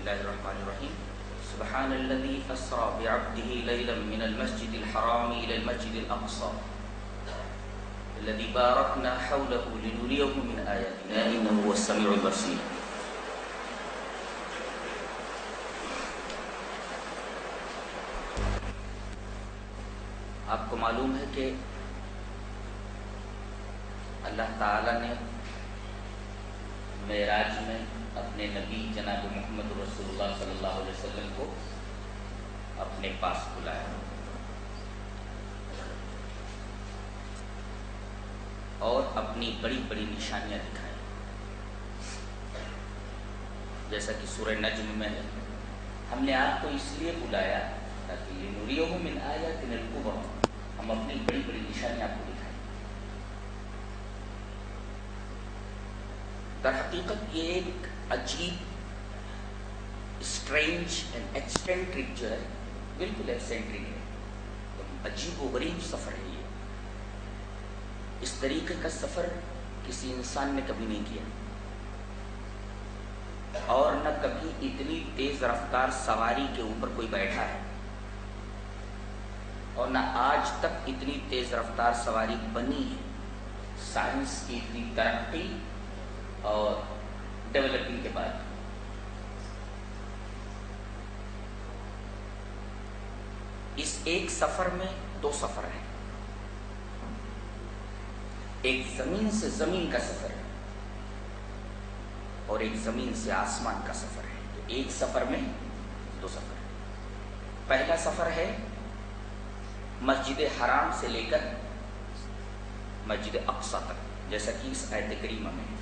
الله الرحمن الرحيم سبحان الذي أسرى بعبده ليلا من المسجد الحرام إلى المسجد الأقصى الذي باركنا حوله لنريه من آياتنا إنه هو السميع البصير. آپ کو معلوم ہے کہ اللہ تعالیٰ نے معراج میں اپنے نبی جناب محمد رسول اللہ صلی اللہ علیہ وسلم کو اپنے پاس بلایا اور اپنی بڑی بڑی نشانیاں دکھائیں، جیسا کہ سورہ نجم میں ہے، ہم نے آپ کو اس لیے بلایا تاکہ لنریہ من آیاتنا الکبریٰ، ہم اپنی بڑی بڑی نشانیاں آپ کو دکھائیں۔ در حقیقت یہ ایک عجیب اسٹرینج اینڈ ایکسٹینٹرک جو ہے، بالکل ایکسٹینٹرک ہے، عجیب و غریب سفر ہے۔ یہ اس طریقے کا سفر کسی انسان نے کبھی نہیں کیا، اور نہ کبھی اتنی تیز رفتار سواری کے اوپر کوئی بیٹھا ہے، اور نہ آج تک اتنی تیز رفتار سواری بنی ہے۔ سائنس کی اتنی ترقی اور ڈیولپنگ کے بعد اس ایک سفر میں دو سفر ہیں، ایک زمین سے زمین کا سفر ہے اور ایک زمین سے آسمان کا سفر ہے۔ تو ایک سفر میں دو سفر ہیں۔ پہلا سفر ہے مسجد حرام سے لے کر مسجد اقصی تک، جیسا کہ اس آیت کریمہ میں ہے،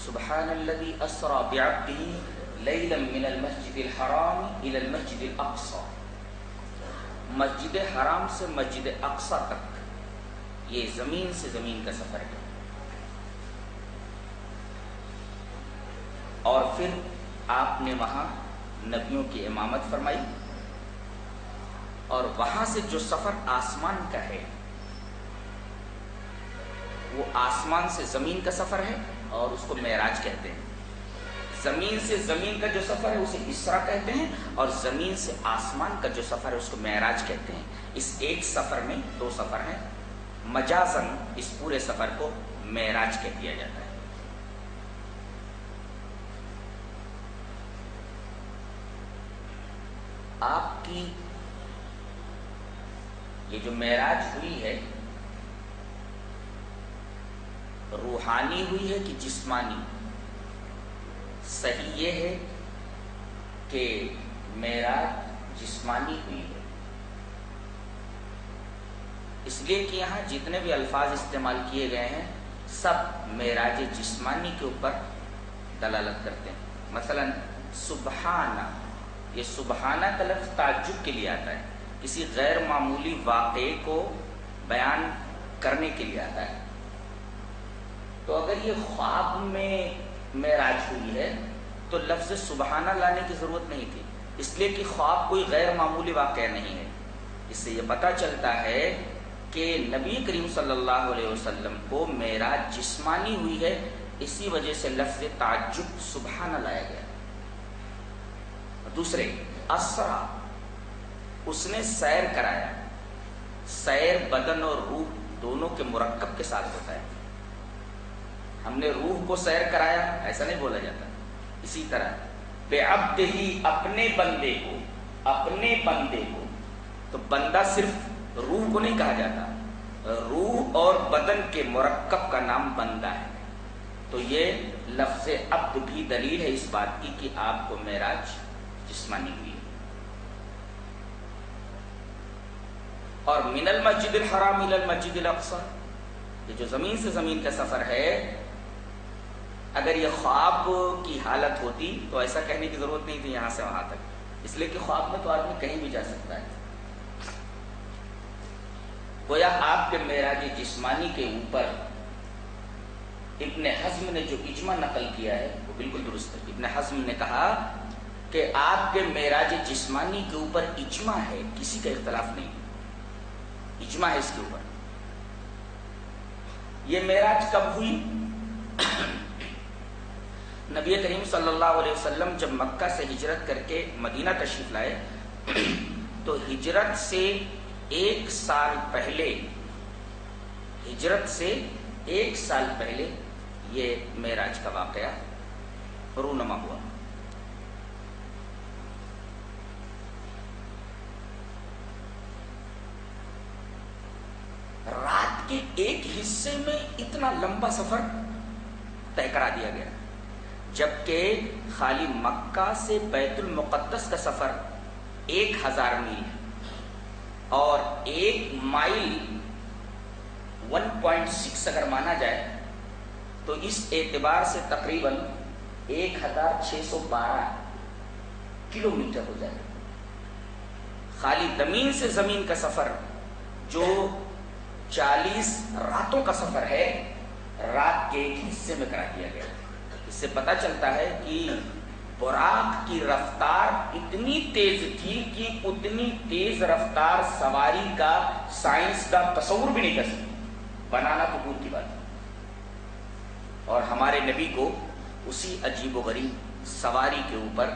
سبحان الذی اسری بعبدہ لیلا من المسجد الحرام الی المسجد الاقصی، مسجد حرام سے مسجد اقصی تک یہ زمین سے زمین کا سفر ہے۔ اور پھر آپ نے وہاں نبیوں کی امامت فرمائی، اور وہاں سے جو سفر آسمان کا ہے وہ آسمان سے زمین کا سفر ہے اور اس کو معراج کہتے ہیں۔ زمین سے زمین کا جو سفر ہے اسے اسرا کہتے ہیں، اور زمین سے آسمان کا جو سفر ہے اس کو معراج کہتے ہیں۔ اس ایک سفر میں دو سفر ہیں، مجازاً اس پورے سفر کو معراج کہہ دیا جاتا ہے۔ آپ کی یہ جو معراج ہوئی ہے روحانی ہوئی ہے کہ جسمانی؟ صحیح یہ ہے کہ معراج جسمانی ہوئی ہے، اس لیے کہ یہاں جتنے بھی الفاظ استعمال کیے گئے ہیں سب معراج جسمانی کے اوپر دلالت کرتے ہیں۔ مثلا سبحانہ، یہ سبحانہ کا لفظ تعجب کے لیے آتا ہے، کسی غیر معمولی واقعے کو بیان کرنے کے لیے آتا ہے۔ تو اگر یہ خواب میں معراج ہوئی ہے تو لفظ سبحانہ لانے کی ضرورت نہیں تھی، اس لیے کہ خواب کوئی غیر معمولی واقعہ نہیں ہے۔ اس سے یہ پتہ چلتا ہے کہ نبی کریم صلی اللہ علیہ وسلم کو معراج جسمانی ہوئی ہے، اسی وجہ سے لفظ تعجب سبحانہ لایا گیا۔ دوسرے اسرا، اس نے سیر کرایا۔ سیر بدن اور روح دونوں کے مرکب کے ساتھ ہوتا ہے۔ ہم نے روح کو سیر کرایا ایسا نہیں بولا جاتا۔ اسی طرح بعبدہ، اپنے بندے کو، اپنے بندے کو، تو بندہ صرف روح کو نہیں کہا جاتا، روح اور بدن کے مرکب کا نام بندہ ہے۔ تو یہ لفظ عبد بھی دلیل ہے اس بات کی کہ آپ کو معراج جسمانی ہوئی ہے۔ اور من المسجد الحرام الی المسجد الاقصی، یہ جو زمین سے زمین کا سفر ہے، اگر یہ خواب کی حالت ہوتی تو ایسا کہنے کی ضرورت نہیں تھی یہاں سے وہاں تک، اس لیے کہ خواب میں تو آدمی کہیں بھی جا سکتا ہے۔ گویا آپ کے معراج جسمانی کے اوپر ابن حزم نے جو اجماع نقل کیا ہے وہ بالکل درست ہے۔ ابن حزم نے کہا کہ آپ کے معراج جسمانی کے اوپر اجماع ہے، کسی کا اختلاف نہیں، اجماع ہے اس کے اوپر۔ یہ معراج کب ہوئی؟ نبی کریم صلی اللہ علیہ وسلم جب مکہ سے ہجرت کر کے مدینہ تشریف لائے تو ہجرت سے ایک سال پہلے یہ معراج کا واقعہ رونما ہوا. رات کے ایک حصے میں اتنا لمبا سفر طے کرا دیا گیا، جبکہ خالی مکہ سے بیت المقدس کا سفر 1000 میل ہے اور 1 مائل 1.6 اگر مانا جائے تو اس اعتبار سے تقریباً 1612 کلومیٹر ہو جائے. خالی زمین سے زمین کا سفر جو 40 راتوں کا سفر ہے، رات کے ایک حصے میں کرا دیا گیا. اس سے پتہ چلتا ہے کہ براق کی رفتار اتنی تیز تھی کہ اتنی تیز رفتار سواری کا سائنس کا تصور بھی نہیں کر سکتی. بنانا تو دور کی بات ہے. اور ہمارے نبی کو اسی عجیب و غریب سواری کے اوپر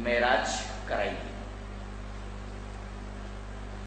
معراج کرائی گئی.